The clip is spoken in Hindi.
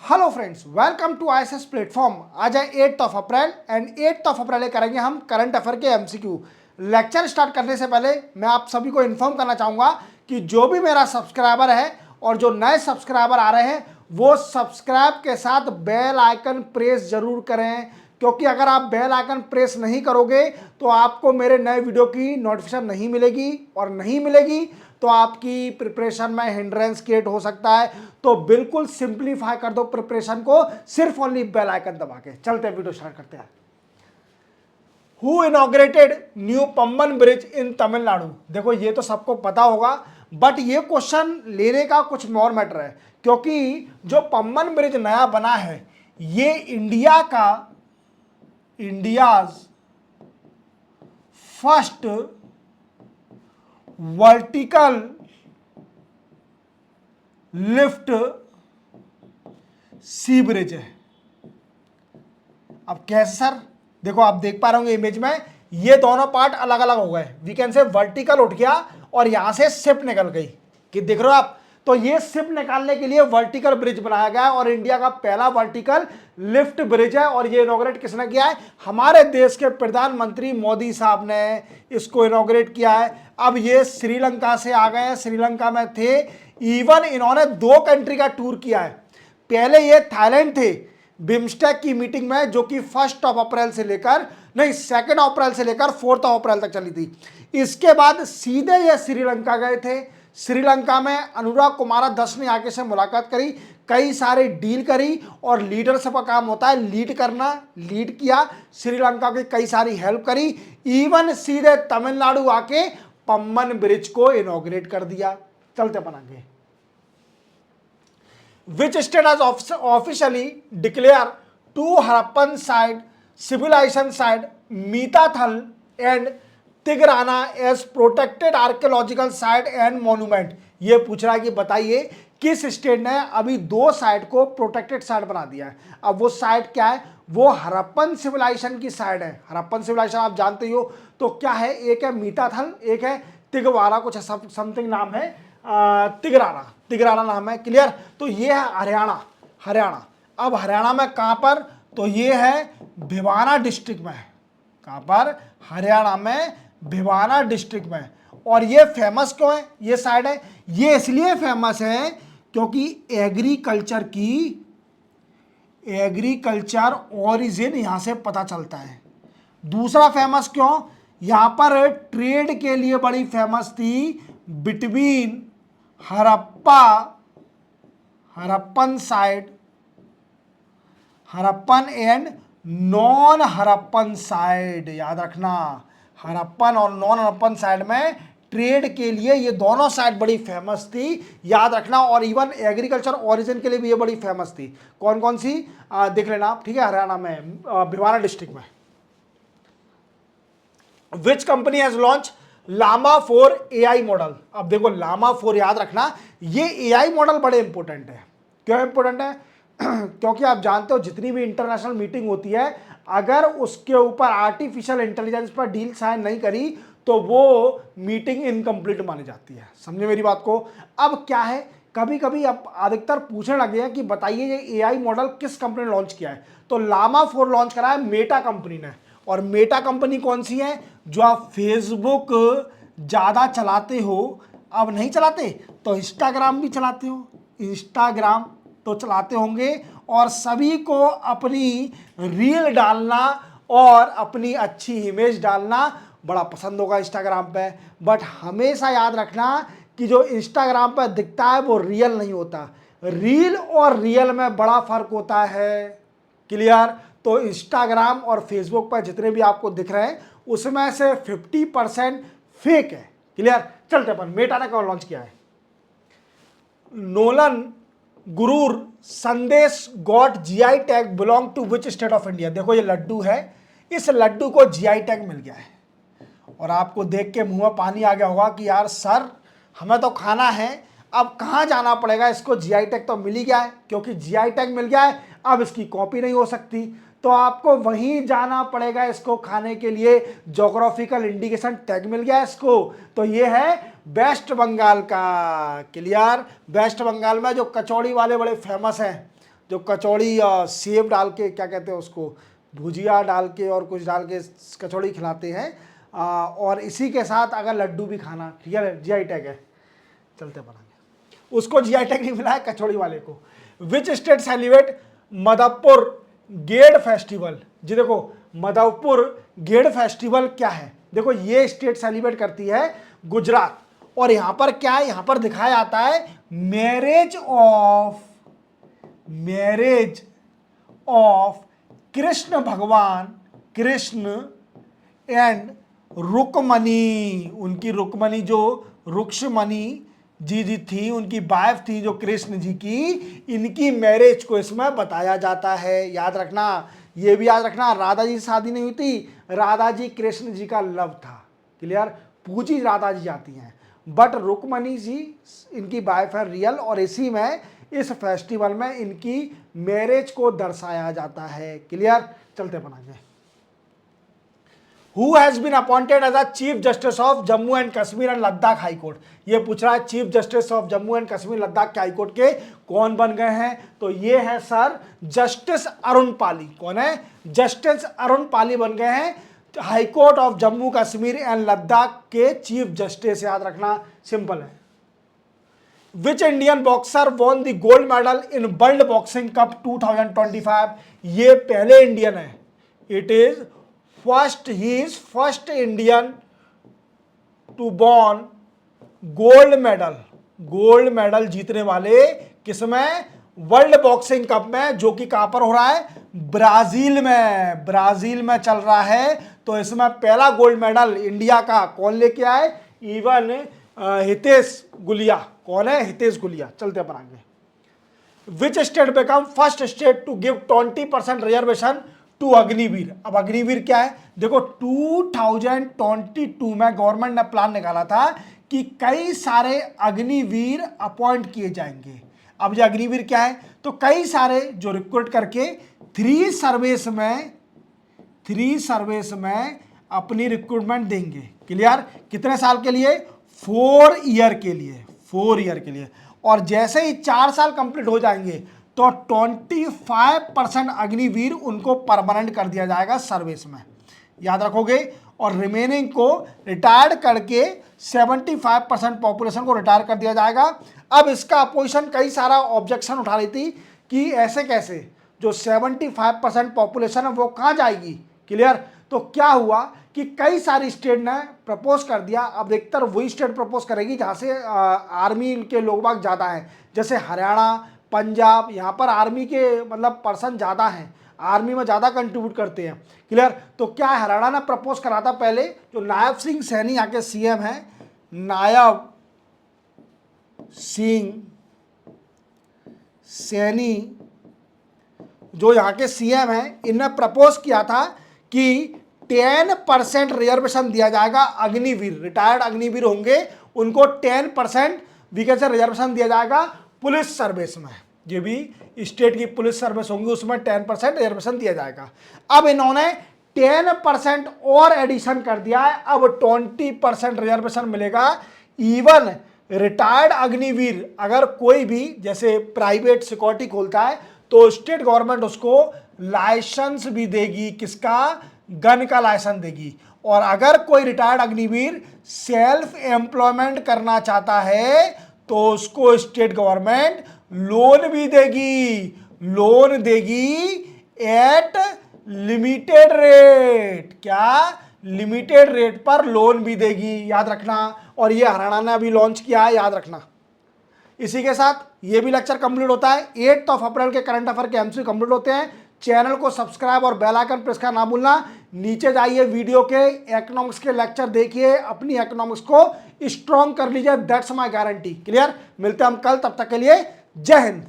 Hello friends, welcome to ISS platform. आज है 8th of April and 8th of April करेंगे हम करंट अफेयर के एमसीक्यू। लेक्चर स्टार्ट करने से पहले मैं आप सभी को इन्फॉर्म करना चाहूँगा कि जो भी मेरा सब्सक्राइबर है और जो नए सब्सक्राइबर आ रहे हैं वो सब्सक्राइब के साथ बेल आइकन प्रेस जरूर करें, क्योंकि अगर आप बेल आइकन प्रेस नहीं करोगे तो आपको मेरे नए वीडियो की नोटिफिकेशन नहीं मिलेगी, और नहीं मिलेगी तो आपकी प्रिपरेशन में हिंड्रेंस क्रिएट हो सकता है। तो बिल्कुल सिंप्लीफाई कर दो प्रिपरेशन को, सिर्फ ओनली बेल आइकन दबा के। चलते हैं, वीडियो स्टार्ट करते हैं। Who inaugurated new Pamban bridge इन तमिलनाडु? देखो ये तो सबको पता होगा, बट ये क्वेश्चन लेने का कुछ और मैटर है, क्योंकि जो पम्बन ब्रिज नया बना है ये इंडियाज फर्स्ट वर्टिकल लिफ्ट सी ब्रिज है। अब कैसे सर? देखो आप देख पा रहे होंगे इमेज में, ये दोनों पार्ट अलग अलग हो गए। वी कैन से वर्टिकल उठ गया और यहां से शिप निकल गई, कि देख रहे हो आप? तो ये शिप निकालने के लिए वर्टिकल ब्रिज बनाया गया है और इंडिया का पहला वर्टिकल लिफ्ट ब्रिज है। और ये इनॉग्रेट किसने किया है? हमारे देश के प्रधानमंत्री मोदी साहब ने इसको इनॉग्रेट किया है। अब ये श्रीलंका से आ गए हैं, श्रीलंका में थे। इवन इन्होंने 2 कंट्री का टूर किया है। पहले ये थाईलैंड थे बिम्स्टेक की मीटिंग में, जो कि 2 अप्रैल से लेकर 2 अप्रैल से लेकर 4 अप्रैल तक चली थी। इसके बाद सीधे ये श्रीलंका गए थे। श्रीलंका में अनुराग कुमार दस ने आके से मुलाकात करी, कई सारे डील करी, और लीडरशिप का काम होता है लीड करना। लीड किया, श्रीलंका की कई सारी हेल्प करी, इवन सीधे तमिलनाडु आके पम्बन ब्रिज को इनॉग्रेट कर दिया। चलते अपन आगे। Which state has officially declared 2 Harappan civilization site, Mitathal and Tigrana as protected archaeological site and monument? ये पूछ रहा है कि बताइए किस स्टेट ने अभी 2 साइट को प्रोटेक्टेड साइट बना दिया है। अब वो साइट क्या है? वो हड़प्पन सिविलाइजेशन की साइट है। हड़प्पन सिविलाइजेशन आप जानते ही हो। तो क्या है? एक है मीताथल, एक है तिगवारा, कुछ समथिंग नाम है, तिगराना नाम है। क्लियर? तो ये है हरियाणा। अब हरियाणा में कहां पर? तो ये है भिवाना डिस्ट्रिक्ट में। कहां पर? हरियाणा में भिवाना डिस्ट्रिक्ट में। और ये फेमस क्यों है? ये साइड है, ये इसलिए फेमस है क्योंकि एग्रीकल्चर ओरिजिन यहां से पता चलता है। दूसरा फेमस क्यों? यहां पर ट्रेड के लिए बड़ी फेमस थी between Harappan and non Harappan side. याद रखना, हड़प्पन और नॉन हड़प्पन साइड में ट्रेड के लिए ये दोनों साइड बड़ी फेमस थी। याद रखना। और इवन एग्रीकल्चर ओरिजिन के लिए भी ये बड़ी फेमस थी। कौन कौन सी? देख लेना आप, ठीक है? हरियाणा में भिवाना डिस्ट्रिक्ट में। Which company has launch Llama 4 AI model? अब देखो लामा 4 याद रखना, ये AI मॉडल बड़े इंपॉर्टेंट है। क्यों इंपॉर्टेंट है? क्योंकि आप जानते हो जितनी भी इंटरनेशनल मीटिंग होती है, अगर उसके ऊपर आर्टिफिशियल इंटेलिजेंस पर डील साइन नहीं करी तो वो मीटिंग इनकम्प्लीट मानी जाती है। समझे मेरी बात को? अब क्या है, कभी कभी अब अधिकतर पूछने लगे हैं कि बताइए ये AI मॉडल किस कंपनी ने लॉन्च किया है। तो लामा 4 लॉन्च करा है मेटा कंपनी ने। और मेटा कंपनी कौन सी है? जो आप फेसबुक ज़्यादा चलाते हो, अब नहीं चलाते तो इंस्टाग्राम भी चलाते हो। इंस्टाग्राम तो चलाते होंगे, और सभी को अपनी रील डालना और अपनी अच्छी इमेज डालना बड़ा पसंद होगा इंस्टाग्राम पे। बट हमेशा याद रखना कि जो इंस्टाग्राम पे दिखता है वो रियल नहीं होता। रील और रियल में बड़ा फर्क होता है। क्लियर? तो इंस्टाग्राम और फेसबुक पर जितने भी आपको दिख रहे हैं उसमें से 50% फेक है। क्लियर? चलते अपन, मेटा ने कौन लॉन्च किया है? Nolen Gurer Sandesh got GI tag belong to which state of India? देखो ये लड्डू है, इस लड्डू को GI टैग मिल गया है। और आपको देख के मुंह में पानी आ गया होगा कि यार सर हमें तो खाना है, अब कहाँ जाना पड़ेगा? इसको GI टैग तो मिल ही गया है। क्योंकि GI टैग मिल गया है, अब इसकी कॉपी नहीं हो सकती, तो आपको वहीं जाना पड़ेगा इसको खाने के लिए। ज्योग्राफिकल इंडिकेशन टैग मिल गया इसको। तो ये है वेस्ट बंगाल का। क्लियर? वेस्ट बंगाल में जो कचौड़ी वाले बड़े फेमस हैं, जो कचौड़ी सेब डाल के, क्या कहते हैं उसको, भुजिया डाल के और कुछ डाल के कचौड़ी खिलाते हैं। और इसी के साथ अगर लड्डू भी खाना, ठीक है, जीआई टैग है, चलते बनाएंगे। उसको जीआई टैग नहीं मिला है, कचौड़ी वाले को। विच स्टेट सेलिब्रेट मधवपुर गेड़ फेस्टिवल? जी देखो, मधवपुर गेड़ फेस्टिवल क्या है? देखो ये स्टेट सेलिब्रेट करती है गुजरात। और यहां पर क्या है, यहां पर दिखाया जाता है मैरिज ऑफ कृष्ण भगवान, कृष्ण एंड रुक्मणी। उनकी रुक्मणी, जो रुक्मणी जी थी, उनकी वाइफ थी जो कृष्ण जी की, इनकी मैरिज को इसमें बताया जाता है। याद रखना, ये भी याद रखना, राधा जी से शादी नहीं हुई थी, राधा जी कृष्ण जी का लव था। क्लियर? पूजी राधा जी जाती हैं, बट रुक्मणी जी इनकी वाइफ है रियल, और इसी में इस फेस्टिवल में इनकी मैरिज को दर्शाया जाता है। क्लियर? चलते बनाएंगे। Who has been appointed as a Chief Justice of Jammu and Kashmir and Ladakh High Court? ये पूछ रहा है chief justice of Jammu and Kashmir Ladakh के हाई कोर्ट के कौन बन गए हैं? तो ये है सर जस्टिस अरुण पाली। कौन है? जस्टिस अरुण पाली बन गए हैं high court of Jammu Kashmir and Ladakh के चीफ जस्टिस। याद रखना, सिंपल है। Which Indian boxer won the gold medal in world boxing cup 2025? ये पहले इंडियन है। It is he is first Indian to won gold medal जीतने वाले किसमें? वर्ल्ड बॉक्सिंग कप में, जो कि कहां पर हो रहा है? ब्राजील में चल रहा है। तो इसमें पहला गोल्ड मेडल इंडिया का कौन लेके आए? इवन हितेश गुलिया। कौन है? हितेश गुलिया। चलते अपन आगे। Which state become first state to give 20% reservation to Agniveer? अब अग्निवीर क्या है? देखो 2022 में गवर्नमेंट ने प्लान निकाला था कि कई सारे अग्निवीर अपॉइंट किए जाएंगे। अब ये अग्निवीर क्या है? तो कई सारे जो रिक्रूट करके 3 सर्विस में अपनी रिक्रूटमेंट देंगे। क्लियर? कितने साल के लिए? 4 ईयर के लिए। और जैसे ही 4 साल कंप्लीट हो जाएंगे तो 25% अग्निवीर उनको परमानेंट कर दिया जाएगा सर्विस में। याद रखोगे? और रिमेनिंग को रिटायर्ड करके 75% पॉपुलेशन को रिटायर कर दिया जाएगा। अब इसका अपोजिशन कई सारा ऑब्जेक्शन उठा रही थी कि ऐसे कैसे, जो 75% पॉपुलेशन है वो कहाँ जाएगी? क्लियर? तो क्या हुआ कि कई सारी स्टेट ने प्रपोज कर दिया। अब अधिकतर वही स्टेट प्रपोज करेगी जहाँ से आर्मी के लोग बाग ज़्यादा हैं, जैसे हरियाणा, पंजाब। यहाँ पर आर्मी के मतलब पर्सन ज़्यादा हैं, आर्मी में ज़्यादा कंट्रीब्यूट करते हैं। क्लियर? तो क्या हरियाणा ने प्रपोज करा था पहले, जो नायब सिंह सैनी यहाँ के सीएम हैं, नायब सिंह सैनी जो यहाँ के सीएम हैं, इनने प्रपोज किया था कि 10% रिजर्वेशन दिया जाएगा अग्निवीर, रिटायर्ड अग्निवीर होंगे उनको 10% वैकेंसी रिजर्वेशन दिया जाएगा पुलिस सर्विस में। ये भी स्टेट की पुलिस सर्विस होंगी, उसमें 10% रिजर्वेशन दिया जाएगा। अब इन्होंने 10% और एडिशन कर दिया है, अब 20% रिजर्वेशन मिलेगा। इवन रिटायर्ड अग्निवीर अगर कोई भी जैसे प्राइवेट सिक्योरिटी खोलता है तो स्टेट गवर्नमेंट उसको लाइसेंस भी देगी। किसका? गन का लाइसेंस देगी। और अगर कोई रिटायर्ड अग्निवीर सेल्फ एम्प्लॉयमेंट करना चाहता है तो उसको स्टेट गवर्नमेंट लोन भी देगी एट लिमिटेड रेट। क्या? लिमिटेड रेट पर लोन भी देगी। याद रखना। और ये हरियाणा ने अभी लॉन्च किया है, याद रखना। इसी के साथ ये भी लेक्चर कंप्लीट होता है। 8 अप्रैल के करंट अफेयर के एमसीक्यू कंप्लीट होते हैं। चैनल को सब्सक्राइब और बेल आइकन प्रेस करना ना भूलना। नीचे जाइए, वीडियो के इकोनॉमिक्स के लेक्चर देखिए, अपनी इकोनॉमिक्स को स्ट्रॉन्ग कर लीजिए। That's my guarantee. क्लियर? मिलते हैं हम कल, तब तक के लिए जय हिंद।